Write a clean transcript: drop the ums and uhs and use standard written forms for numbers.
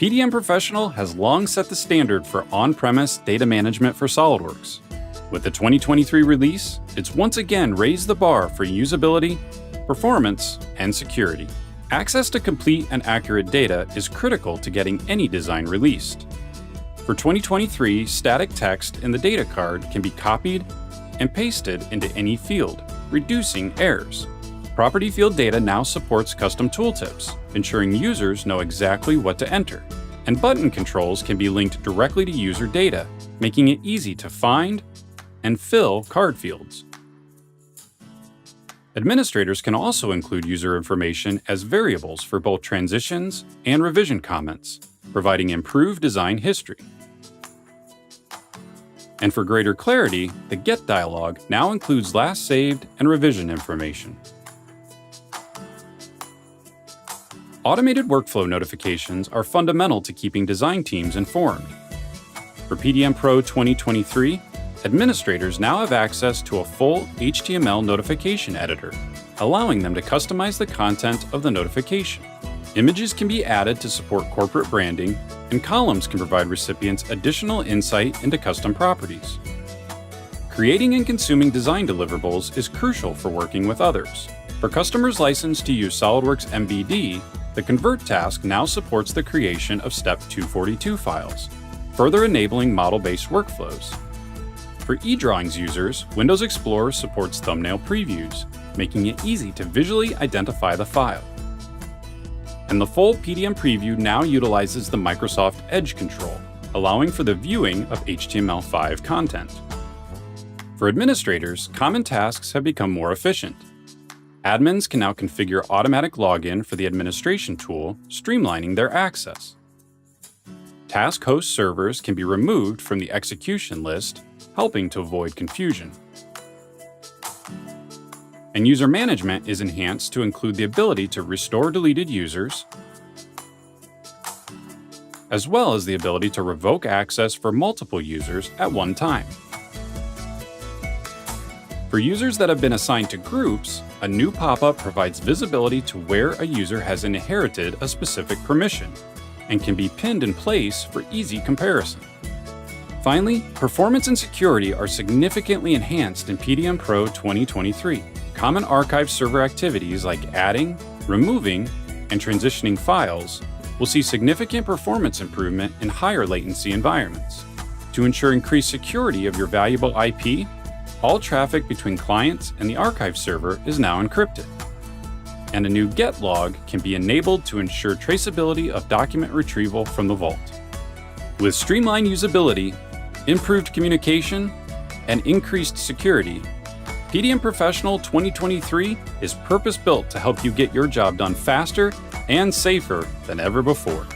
PDM Professional has long set the standard for on-premise data management for SOLIDWORKS. With the 2023 release, it's once again raised the bar for usability, performance, and security. Access to complete and accurate data is critical to getting any design released. For 2023, static text in the data card can be copied and pasted into any field, reducing errors. Property field data now supports custom tooltips, ensuring users know exactly what to enter. And button controls can be linked directly to user data, making it easy to find and fill card fields. Administrators can also include user information as variables for both transitions and revision comments, providing improved design history. And for greater clarity, the Get dialog now includes last saved and revision information. Automated workflow notifications are fundamental to keeping design teams informed. For PDM Pro 2023, administrators now have access to a full HTML notification editor, allowing them to customize the content of the notification. Images can be added to support corporate branding, and columns can provide recipients additional insight into custom properties. Creating and consuming design deliverables is crucial for working with others. For customers licensed to use SOLIDWORKS MVD, the Convert task now supports the creation of Step 242 files, further enabling model-based workflows. For eDrawings users, Windows Explorer supports thumbnail previews, making it easy to visually identify the file. And the full PDM preview now utilizes the Microsoft Edge control, allowing for the viewing of HTML5 content. For administrators, common tasks have become more efficient. Admins can now configure automatic login for the administration tool, streamlining their access. Task host servers can be removed from the execution list, helping to avoid confusion. And user management is enhanced to include the ability to restore deleted users, as well as the ability to revoke access for multiple users at one time. For users that have been assigned to groups, a new pop-up provides visibility to where a user has inherited a specific permission and can be pinned in place for easy comparison. Finally, performance and security are significantly enhanced in PDM Pro 2023. Common archive server activities like adding, removing, and transitioning files will see significant performance improvement in higher latency environments. To ensure increased security of your valuable IP, all traffic between clients and the archive server is now encrypted. And a new Get log can be enabled to ensure traceability of document retrieval from the vault. With streamlined usability, improved communication, and increased security, PDM Professional 2023 is purpose-built to help you get your job done faster and safer than ever before.